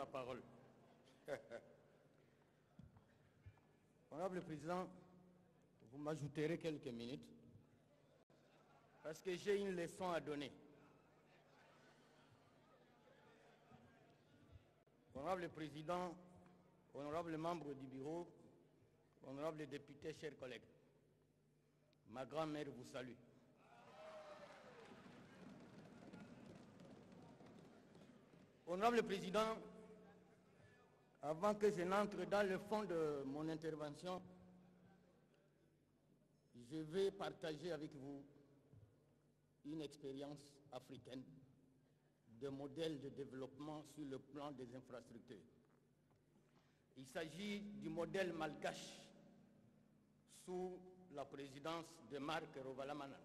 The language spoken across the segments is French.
la parole. Honorable Président, vous m'ajouterez quelques minutes parce que j'ai une leçon à donner. Honorable Président, honorable membre du bureau, honorable député, chers collègues, ma grand-mère vous salue. Honorable Président, avant que je n'entre dans le fond de mon intervention, je vais partager avec vous une expérience africaine de modèle de développement sur le plan des infrastructures. Il s'agit du modèle malgache sous la présidence de Marc Rovalomanana.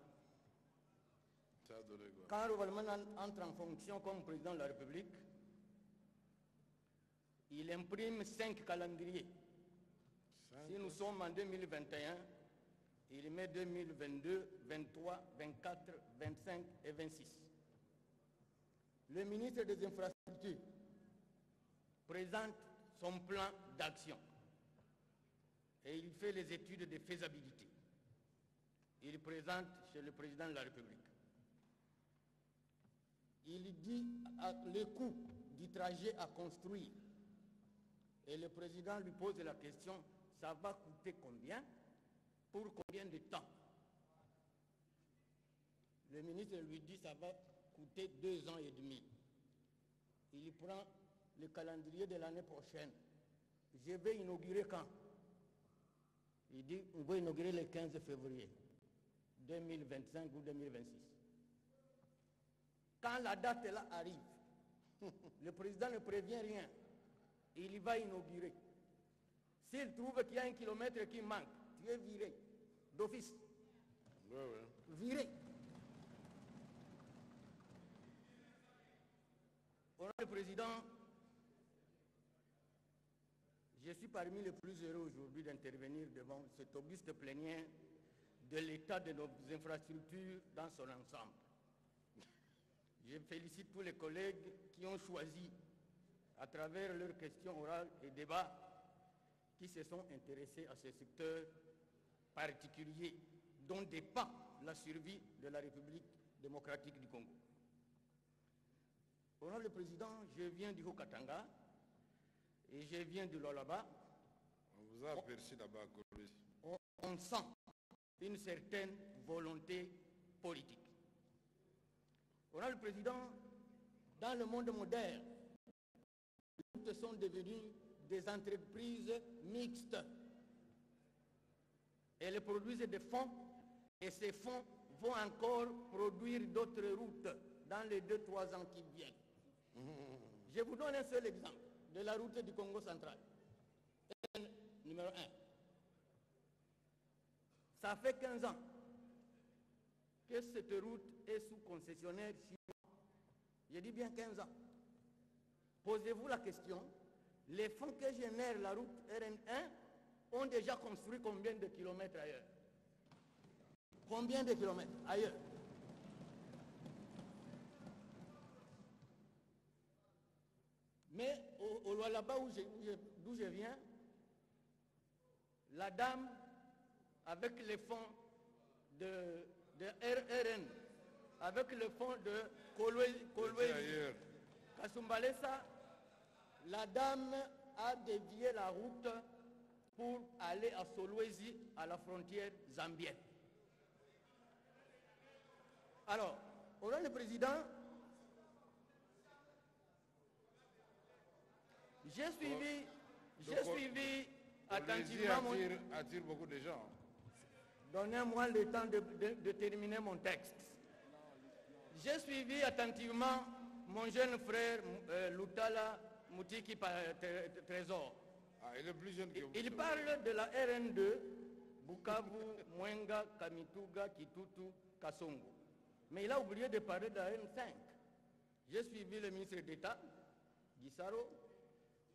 Quand Rovalomanana entre en fonction comme président de la République, il imprime 5 calendriers. Si nous sommes en 2021, il met 2022, 23, 24, 25 et 26. Le ministre des Infrastructures présente son plan d'action et il fait les études de faisabilité. Il présente chez le président de la République. Il dit le coût du trajet à construire. Et le président lui pose la question, ça va coûter combien? Pour combien de temps? Le ministre lui dit, ça va coûter 2 ans et demi. Il prend le calendrier de l'année prochaine. Je vais inaugurer quand? Il dit, on va inaugurer le 15 février 2025 ou 2026. Quand la date là arrive, le président ne prévient rien. Il va inaugurer. S'il trouve qu'il y a 1 kilomètre qui manque, tu es viré d'office. Viré. Honorable Président, je suis parmi les plus heureux aujourd'hui d'intervenir devant cet auguste plénière de l'état de nos infrastructures dans son ensemble. Je félicite tous les collègues qui ont choisi, à travers leurs questions orales et débats, qui se sont intéressés à ce secteur particulier dont dépend la survie de la République démocratique du Congo. Honorable le Président, je viens du Haut-Katanga et je viens de l'Olaba. On vous a aperçu là-bas à Kolwezi. On sent une certaine volonté politique. Honorable le Président, dans le monde moderne, les routes sont devenues des entreprises mixtes. Elles produisent des fonds et ces fonds vont encore produire d'autres routes dans les 2-3 ans qui viennent. Je vous donne un seul exemple de la route du Congo central. Numéro 1. Ça fait 15 ans que cette route est sous concessionnaire chinois. Je dis bien 15 ans. Posez-vous la question, les fonds que génère la route RN1 ont déjà construit combien de kilomètres ailleurs? Combien de kilomètres ailleurs? Mais là-bas d'où je viens, la dame, avec les fonds de RN, avec le fonds de Kolwezi, Kasumbalesa, la dame a dévié la route pour aller à Solwezi, à la frontière zambienne. Alors, honorable le Président, j'ai suivi attentivement... attire beaucoup de gens. Donnez-moi le temps de terminer mon texte. J'ai suivi attentivement mon jeune frère Lutala Moutiki Trésor. Ah, il est plus jeune que vous. Il parle de la RN2, Bukavu, Mwenga, Kamituga, Kitutu, Kasongo. Mais il a oublié de parler de la RN5. J'ai suivi le ministre d'État, Gisaro,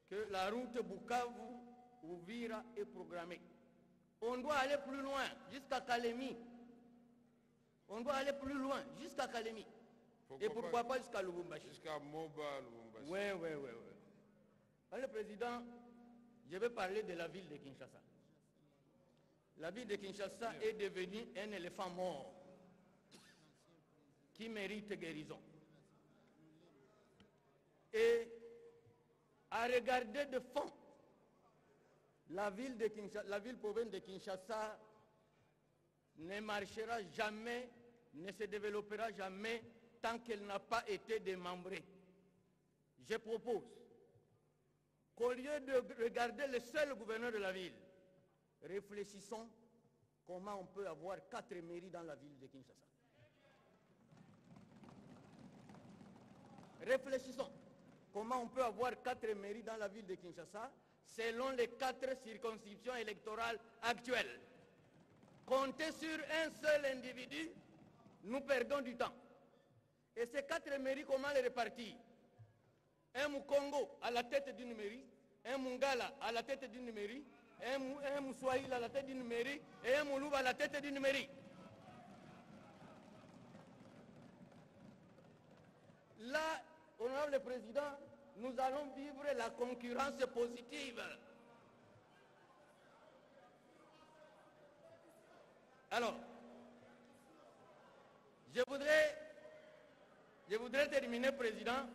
que la route Bukavu-Ouvira est programmée. On doit aller plus loin, jusqu'à Kalemi. On doit aller plus loin, jusqu'à Kalemi. Et pourquoi pas jusqu'à Lubumbashi? Jusqu'à Moba, Lubumbashi. Oui. Président, je vais parler de la ville de Kinshasa. La ville de Kinshasa est devenue un éléphant mort qui mérite guérison. Et à regarder de fond, la ville province de Kinshasa ne marchera jamais, ne se développera jamais tant qu'elle n'a pas été démembrée. Je propose qu'au lieu de regarder le seul gouverneur de la ville, réfléchissons comment on peut avoir 4 mairies dans la ville de Kinshasa. Réfléchissons comment on peut avoir 4 mairies dans la ville de Kinshasa selon les 4 circonscriptions électorales actuelles. Compter sur un seul individu, nous perdons du temps. Et ces 4 mairies, comment les répartir? Un Mukongo à la tête d'une mairie, un Mungala à la tête d'une mairie, un Moussoaïl à la tête d'une mairie et un Moulouba à la tête d'une mairie. Là, honorable président, nous allons vivre la concurrence positive. Alors, je voudrais terminer, président.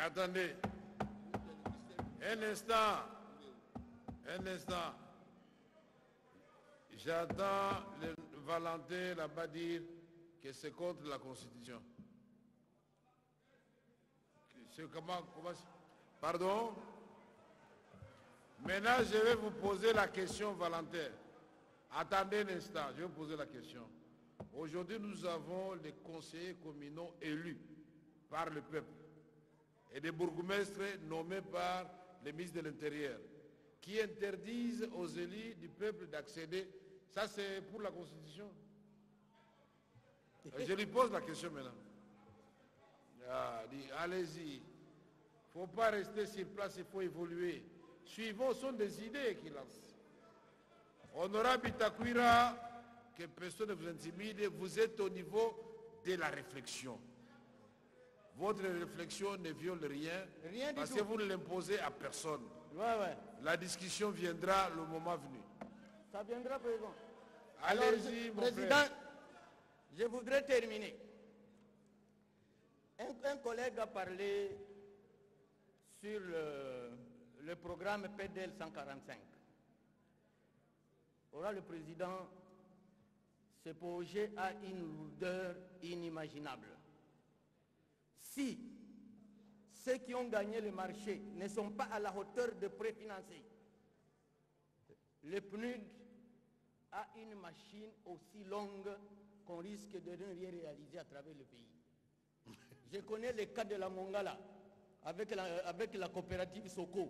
Attendez. Un instant. J'attends le Valentin là-bas dire que c'est contre la Constitution. Comment, pardon? Maintenant, je vais vous poser la question, Valentin. Attendez un instant, je vais vous poser la question. Aujourd'hui, nous avons les conseillers communaux élus par le peuple et des bourgmestres nommés par les ministres de l'Intérieur qui interdisent aux élus du peuple d'accéder. Ça, c'est pour la Constitution. Je lui pose la question maintenant. Allez-y. Il ne faut pas rester sur place, il faut évoluer. Suivons, ce sont des idées qu'il lance. Honorable Bitakwira, que personne ne vous intimide, vous êtes au niveau de la réflexion. Votre réflexion ne viole rien parce que vous ne l'imposez à personne. Ouais. La discussion viendra le moment venu. Ça viendra, président. Allez-y, mon président, frère. Je voudrais terminer. Un collègue a parlé sur le programme PDL 145. Or, le président, ce projet a une lourdeur inimaginable. Si ceux qui ont gagné le marché ne sont pas à la hauteur de préfinancer, le PNUD a une machine aussi longue qu'on risque de ne rien réaliser à travers le pays. Je connais le cas de la Mongala avec la coopérative Soko.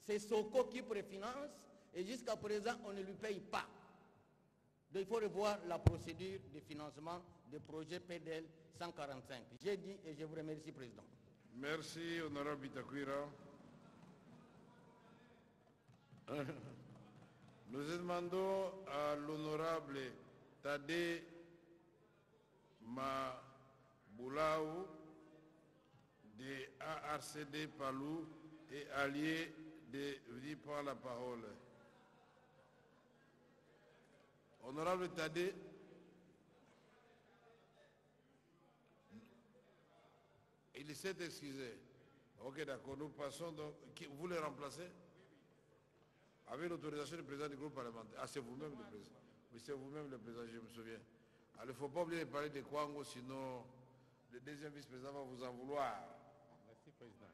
C'est Soko qui préfinance et jusqu'à présent on ne lui paye pas. Donc il faut revoir la procédure de financement des projets PDL 145. J'ai dit et je vous remercie, Président. Merci, honorable Bitakwira. Nous demandons à l'honorable Tade Mabulaou de ARCD Palou et allié de venir prendre la parole. Honorable Tade, il s'est excusé. Ok, d'accord, nous passons donc. Vous le remplacez? Avec l'autorisation du président du groupe parlementaire. Ah, c'est vous-même le président. Oui, c'est vous-même le président, je me souviens. Alors, il ne faut pas oublier de parler de Kwango, sinon le deuxième vice-président va vous en vouloir. Merci, président.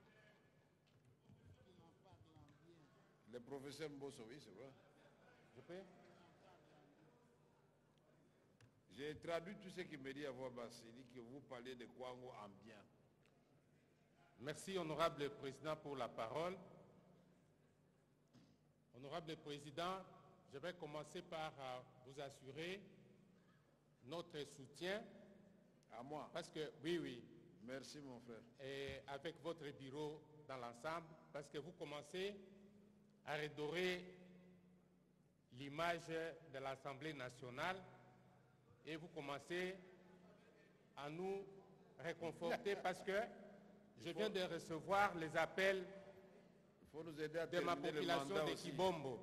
Le professeur Mbosso, oui, c'est vrai. Je peux? J'ai traduit tout ce qu'il me dit à voix basse. Il dit que vous parlez de Kwango en bien. Merci, honorable président, pour la parole. Honorable président, je vais commencer par vous assurer notre soutien. À moi? Parce que, oui. Merci, mon frère. Et avec votre bureau dans l'ensemble, parce que vous commencez à redorer l'image de l'Assemblée nationale et vous commencez à nous réconforter parce que je viens de recevoir les appels faut nous aider à de ma terminer le population mandat de aussi. Kibombo.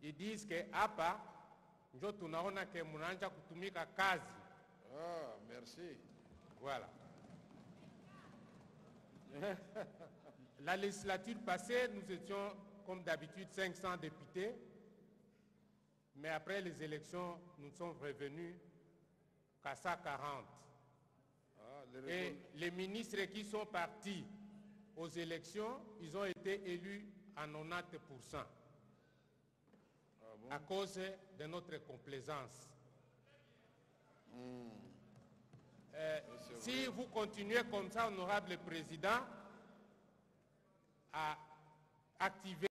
Ils disent que hapa njo tunaona ke munanja kutumika kazi. Ah, merci. Voilà. La législature passée, nous étions comme d'habitude 500 députés, mais après les élections, nous sommes revenus qu'à 140. Ah, Et les ministres qui sont partis aux élections, ils ont été élus à 90% à cause de notre complaisance. Si vous continuez comme ça, honorable président, à activer